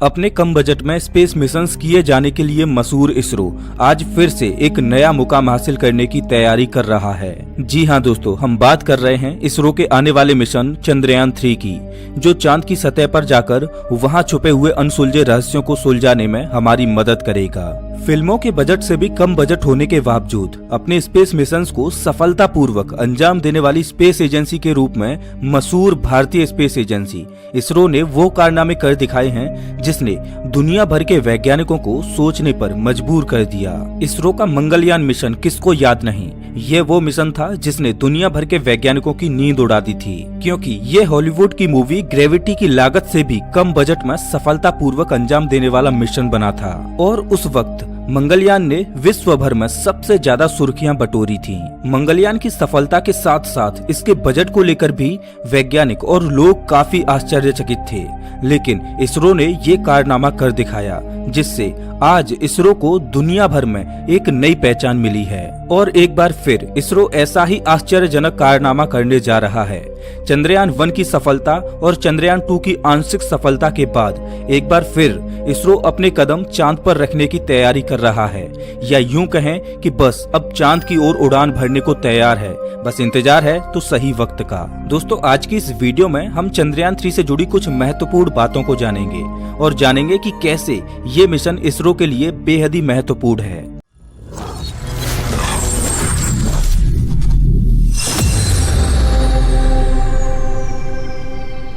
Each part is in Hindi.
अपने कम बजट में स्पेस मिशंस किए जाने के लिए मशहूर इसरो आज फिर से एक नया मुकाम हासिल करने की तैयारी कर रहा है। जी हाँ दोस्तों, हम बात कर रहे हैं इसरो के आने वाले मिशन चंद्रयान 3 की, जो चांद की सतह पर जाकर वहां छुपे हुए अनसुलझे रहस्यों को सुलझाने में हमारी मदद करेगा। फिल्मों के बजट से भी कम बजट होने के बावजूद अपने स्पेस मिशंस को सफलतापूर्वक अंजाम देने वाली स्पेस एजेंसी के रूप में मशहूर भारतीय स्पेस एजेंसी इसरो ने वो कारनामे कर दिखाए हैं जिसने दुनिया भर के वैज्ञानिकों को सोचने पर मजबूर कर दिया। इसरो का मंगलयान मिशन किसको याद नहीं, ये वो मिशन था जिसने दुनिया भर के वैज्ञानिकों की नींद उड़ा दी थी, क्योंकि ये हॉलीवुड की मूवी ग्रेविटी की लागत से भी कम बजट में सफलतापूर्वक अंजाम देने वाला मिशन बना था। और उस वक्त मंगलयान ने विश्व भर में सबसे ज्यादा सुर्खियां बटोरी थी। मंगलयान की सफलता के साथ साथ इसके बजट को लेकर भी वैज्ञानिक और लोग काफी आश्चर्यचकित थे, लेकिन इसरो ने ये कारनामा कर दिखाया जिससे आज इसरो को दुनिया भर में एक नई पहचान मिली है। और एक बार फिर इसरो ऐसा ही आश्चर्यजनक कारनामा करने जा रहा है। चंद्रयान 1 की सफलता और चंद्रयान 2 की आंशिक सफलता के बाद एक बार फिर इसरो अपने कदम चांद पर रखने की तैयारी कर रहा है, या यूं कहें कि बस अब चांद की ओर उड़ान भरने को तैयार है, बस इंतजार है तो सही वक्त का। दोस्तों, आज की इस वीडियो में हम चंद्रयान 3 से जुड़ी कुछ महत्वपूर्ण बातों को जानेंगे और जानेंगे कि कैसे ये मिशन इसरो के लिए बेहद ही महत्वपूर्ण है।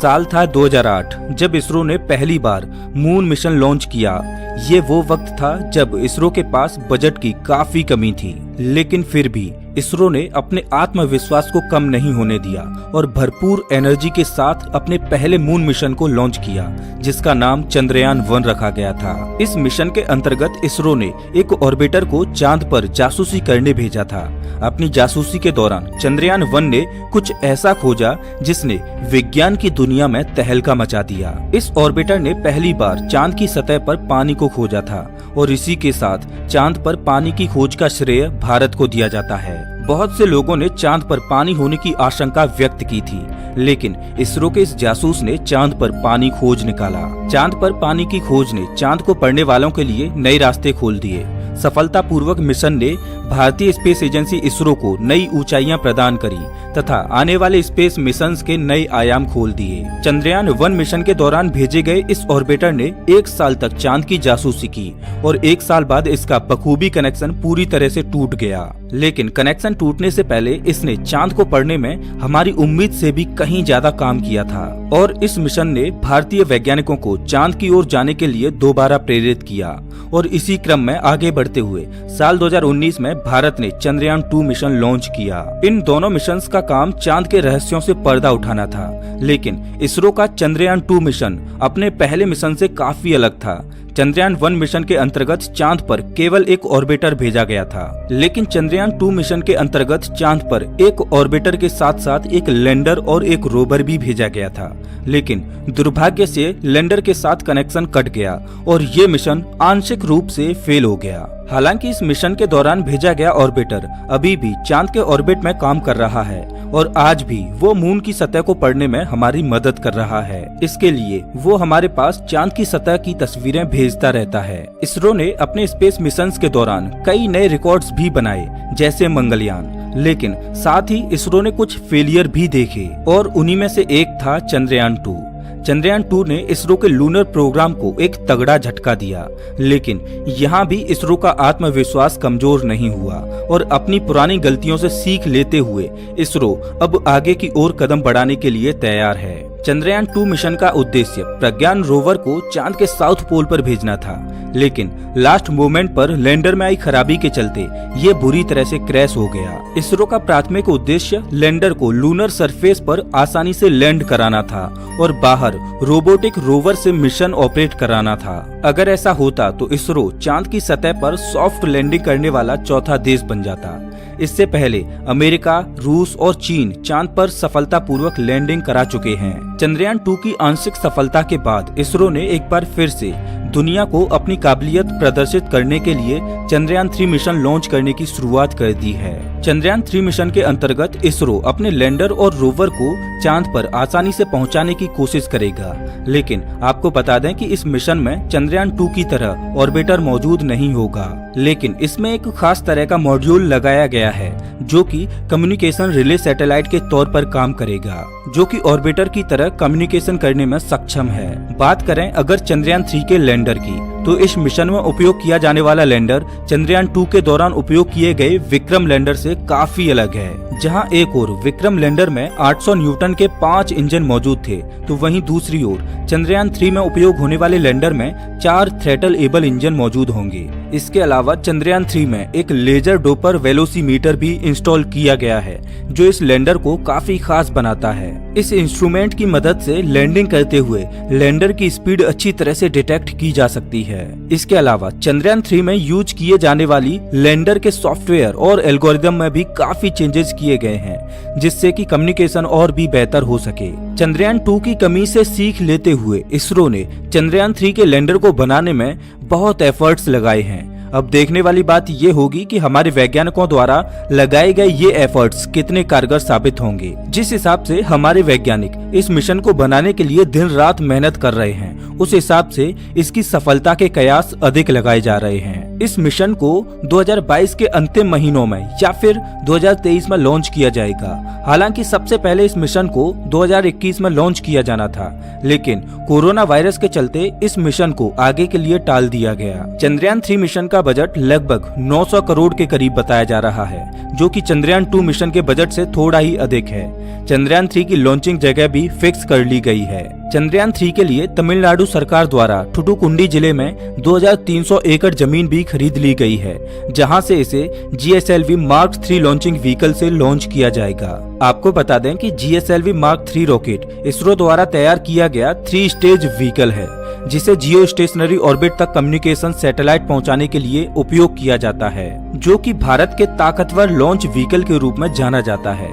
साल था 2008 जब इसरो ने पहली बार मून मिशन लॉन्च किया। ये वो वक्त था जब इसरो के पास बजट की काफी कमी थी, लेकिन फिर भी इसरो ने अपने आत्मविश्वास को कम नहीं होने दिया और भरपूर एनर्जी के साथ अपने पहले मून मिशन को लॉन्च किया, जिसका नाम चंद्रयान 1 रखा गया था। इस मिशन के अंतर्गत इसरो ने एक ऑर्बिटर को चांद पर जासूसी करने भेजा था। अपनी जासूसी के दौरान चंद्रयान 1 ने कुछ ऐसा खोजा जिसने विज्ञान की दुनिया में तहलका मचा दिया। इस ऑर्बिटर ने पहली बार चांद की सतह पर पानी को खोजा था और इसी के साथ चांद पर पानी की खोज का श्रेय भारत को दिया जाता है। बहुत से लोगों ने चांद पर पानी होने की आशंका व्यक्त की थी, लेकिन इसरो के इस जासूस ने चांद पर पानी खोज निकाला। चांद पर पानी की खोज ने चांद को पढ़ने वालों के लिए नए रास्ते खोल दिए। सफलतापूर्वक मिशन ने भारतीय स्पेस एजेंसी इसरो को नई ऊंचाइयां प्रदान करी तथा आने वाले स्पेस मिशंस के नए आयाम खोल दिए। चंद्रयान 1 मिशन के दौरान भेजे गए इस ऑर्बिटर ने 1 साल तक चांद की जासूसी की और 1 साल बाद इसका बखूबी कनेक्शन पूरी तरह से टूट गया। लेकिन कनेक्शन टूटने से पहले इसने चांद को पढ़ने में हमारी उम्मीद से भी कहीं ज्यादा काम किया था और इस मिशन ने भारतीय वैज्ञानिकों को चांद की ओर जाने के लिए दोबारा प्रेरित किया। और इसी क्रम में आगे बढ़ते हुए साल 2019 में भारत ने चंद्रयान 2 मिशन लॉन्च किया। इन दोनों मिशंस का काम चांद के रहस्यों से पर्दा उठाना था, लेकिन इसरो का चंद्रयान 2 मिशन अपने पहले मिशन से काफी अलग था। चंद्रयान 1 मिशन के अंतर्गत चांद पर केवल एक ऑर्बिटर भेजा गया था, लेकिन चंद्रयान 2 मिशन के अंतर्गत चांद पर एक ऑर्बिटर के साथ साथ एक लैंडर और एक रोवर भी भेजा गया था। लेकिन दुर्भाग्य से लैंडर के साथ कनेक्शन कट गया और ये मिशन आंशिक रूप से फेल हो गया। हालांकि इस मिशन के दौरान भेजा गया ऑर्बिटर अभी भी चांद के ऑर्बिट में काम कर रहा है और आज भी वो मून की सतह को पढ़ने में हमारी मदद कर रहा है। इसके लिए वो हमारे पास चांद की सतह की तस्वीरें भेजता रहता है। इसरो ने अपने स्पेस मिशंस के दौरान कई नए रिकॉर्ड्स भी बनाए, जैसे मंगलयान, लेकिन साथ ही इसरो ने कुछ फेलियर भी देखे और उन्हीं में से एक था चंद्रयान 2। चंद्रयान 2 ने इसरो के लूनर प्रोग्राम को एक तगड़ा झटका दिया, लेकिन यहाँ भी इसरो का आत्मविश्वास कमजोर नहीं हुआ और अपनी पुरानी गलतियों से सीख लेते हुए इसरो अब आगे की ओर कदम बढ़ाने के लिए तैयार है। चंद्रयान 2 मिशन का उद्देश्य प्रज्ञान रोवर को चांद के साउथ पोल पर भेजना था, लेकिन लास्ट मोमेंट पर लैंडर में आई खराबी के चलते ये बुरी तरह से क्रैश हो गया। इसरो का प्राथमिक उद्देश्य लैंडर को लूनर सरफेस पर आसानी से लैंड कराना था और बाहर रोबोटिक रोवर से मिशन ऑपरेट कराना था। अगर ऐसा होता तो इसरो चांद की सतह पर सॉफ्ट लैंडिंग करने वाला चौथा देश बन जाता। इससे पहले अमेरिका, रूस और चीन चांद पर सफलतापूर्वक लैंडिंग करा चुके हैं। चंद्रयान 2 की आंशिक सफलता के बाद इसरो ने एक बार फिर से दुनिया को अपनी काबिलियत प्रदर्शित करने के लिए चंद्रयान 3 मिशन लॉन्च करने की शुरुआत कर दी है। चंद्रयान 3 मिशन के अंतर्गत इसरो अपने लैंडर और रोवर को चांद पर आसानी से पहुंचाने की कोशिश करेगा, लेकिन आपको बता दें कि इस मिशन में चंद्रयान 2 की तरह ऑर्बिटर मौजूद नहीं होगा, लेकिन इसमें एक खास तरह का मॉड्यूल लगाया गया है जो कि कम्युनिकेशन रिले सैटेलाइट के तौर पर काम करेगा, जो कि ऑर्बिटर की तरह कम्युनिकेशन करने में सक्षम है। बात करें अगर चंद्रयान 3 के लैंडर की, तो इस मिशन में उपयोग किया जाने वाला लैंडर चंद्रयान 2 के दौरान उपयोग किए गए विक्रम लैंडर से काफी अलग है। जहां एक ओर विक्रम लैंडर में 800 न्यूटन के 5 इंजन मौजूद थे, तो वहीं दूसरी ओर चंद्रयान 3 में उपयोग होने वाले लैंडर में 4 थ्रेटल एबल इंजन मौजूद होंगे। इसके अलावा चंद्रयान 3 में एक लेजर डोपर वेलोसीमीटर भी इंस्टॉल किया गया है, जो इस लैंडर को काफी खास बनाता है। इस इंस्ट्रूमेंट की मदद से लैंडिंग करते हुए लैंडर की स्पीड अच्छी तरह से डिटेक्ट की जा सकती है। इसके अलावा चंद्रयान 3 में यूज किए जाने वाली लैंडर के सॉफ्टवेयर और एल्गोरिदम में भी काफी चेंजेस किए गए हैं, जिससे कि कम्युनिकेशन और भी बेहतर हो सके। चंद्रयान 2 की कमी से सीख लेते हुए इसरो ने चंद्रयान 3 के लैंडर को बनाने में बहुत एफर्ट्स लगाए हैं। अब देखने वाली बात ये होगी कि हमारे वैज्ञानिकों द्वारा लगाए गए ये एफर्ट्स कितने कारगर साबित होंगे। जिस हिसाब से हमारे वैज्ञानिक इस मिशन को बनाने के लिए दिन रात मेहनत कर रहे हैं, उस हिसाब से इसकी सफलता के कयास अधिक लगाए जा रहे हैं। इस मिशन को 2022 के अंतिम महीनों में या फिर 2023 में लॉन्च किया जाएगा। हालांकि सबसे पहले इस मिशन को 2021 में लॉन्च किया जाना था, लेकिन कोरोना वायरस के चलते इस मिशन को आगे के लिए टाल दिया गया। चंद्रयान 3 मिशन का बजट लगभग 900 करोड़ के करीब बताया जा रहा है, जो कि चंद्रयान 2 मिशन के बजट से थोड़ा ही अधिक है। चंद्रयान 3 की लॉन्चिंग जगह भी फिक्स कर ली गई है। चंद्रयान 3 के लिए तमिलनाडु सरकार द्वारा थुथुकुंडी जिले में 2300 एकड़ जमीन भी खरीद ली गई है, जहां से इसे GSLV Mark 3 लॉन्चिंग व्हीकल से लॉन्च किया जाएगा। आपको बता दें कि GSLV Mark 3 रॉकेट इसरो द्वारा तैयार किया गया 3 स्टेज व्हीकल है, जिसे जियो स्टेशनरी ऑर्बिट तक कम्युनिकेशन सैटेलाइट पहुंचाने के लिए उपयोग किया जाता है, जो कि भारत के ताकतवर लॉन्च व्हीकल के रूप में जाना जाता है।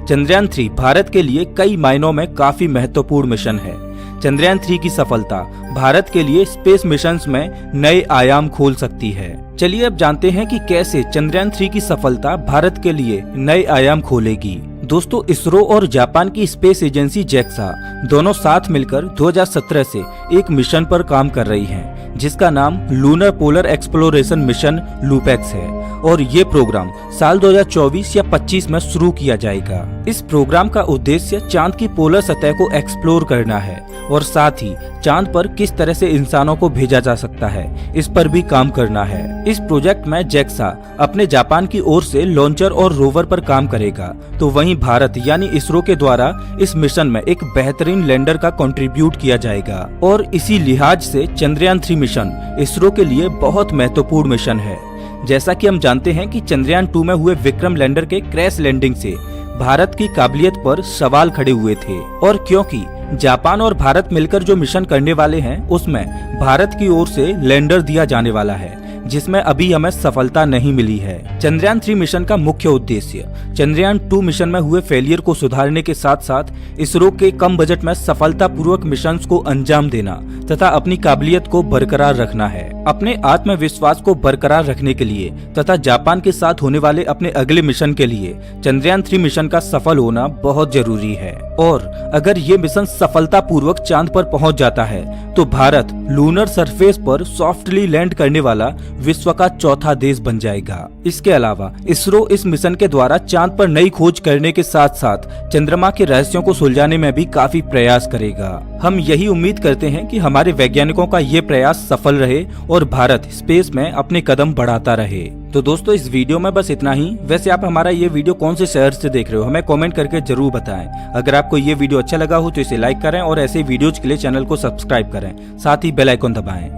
चंद्रयान 3 भारत के लिए कई मायनों में काफी महत्वपूर्ण मिशन है। चंद्रयान 3 की सफलता भारत के लिए स्पेस मिशंस में नए आयाम खोल सकती है। चलिए अब जानते हैं कि कैसे चंद्रयान 3 की सफलता भारत के लिए नए आयाम खोलेगी। दोस्तों, इसरो और जापान की स्पेस एजेंसी JAXA दोनों साथ मिलकर 2017 से एक मिशन पर काम कर रही हैं, जिसका नाम lunar polar exploration mission LUPEX है, और ये प्रोग्राम साल 2024 या 25 में शुरू किया जाएगा। इस प्रोग्राम का उद्देश्य चांद की पोलर सतह को एक्सप्लोर करना है और साथ ही चांद पर किस तरह से इंसानों को भेजा जा सकता है, इस पर भी काम करना है। इस प्रोजेक्ट में JAXA अपने जापान की ओर से लॉन्चर और रोवर पर काम करेगा, तो वहीं भारत यानी इसरो के द्वारा इस मिशन में एक बेहतरीन लैंडर का कंट्रीब्यूट किया जाएगा। और इसी लिहाज से चंद्रयान 3 मिशन इसरो के लिए बहुत महत्वपूर्ण मिशन है। जैसा कि हम जानते हैं कि चंद्रयान 2 में हुए विक्रम लैंडर के क्रैश लैंडिंग से भारत की काबिलियत पर सवाल खड़े हुए थे, और क्योंकि जापान और भारत मिलकर जो मिशन करने वाले हैं, उसमें भारत की ओर से लैंडर दिया जाने वाला है, जिसमें अभी हमें सफलता नहीं मिली है। चंद्रयान 3 मिशन का मुख्य उद्देश्य चंद्रयान 2 मिशन में हुए फेलियर को सुधारने के साथ साथ इसरो के कम बजट में सफलतापूर्वक मिशंस को अंजाम देना तथा अपनी काबिलियत को बरकरार रखना है। अपने आत्मविश्वास को बरकरार रखने के लिए तथा जापान के साथ होने वाले अपने अगले मिशन के लिए चंद्रयान 3 मिशन का सफल होना बहुत जरूरी है। और अगर ये मिशन सफलतापूर्वक चांद पर पहुंच जाता है, तो भारत लूनर सरफेस पर सॉफ्टली लैंड करने वाला विश्व का चौथा देश बन जाएगा। इसके अलावा इसरो इस मिशन के द्वारा चांद पर नई खोज करने के साथ साथ चंद्रमा के रहस्यों को सुलझाने में भी काफी प्रयास करेगा। हम यही उम्मीद करते हैं कि हमारे वैज्ञानिकों का ये प्रयास सफल रहे और भारत स्पेस में अपने कदम बढ़ाता रहे। तो दोस्तों, इस वीडियो में बस इतना ही। वैसे आप हमारा ये वीडियो कौन से शहर से देख रहे हो, हमें कमेंट करके जरूर बताएं। अगर आपको ये वीडियो अच्छा लगा हो तो इसे लाइक करें और ऐसे वीडियोज के लिए चैनल को सब्सक्राइब करें, साथ ही बेल आइकन दबाएं।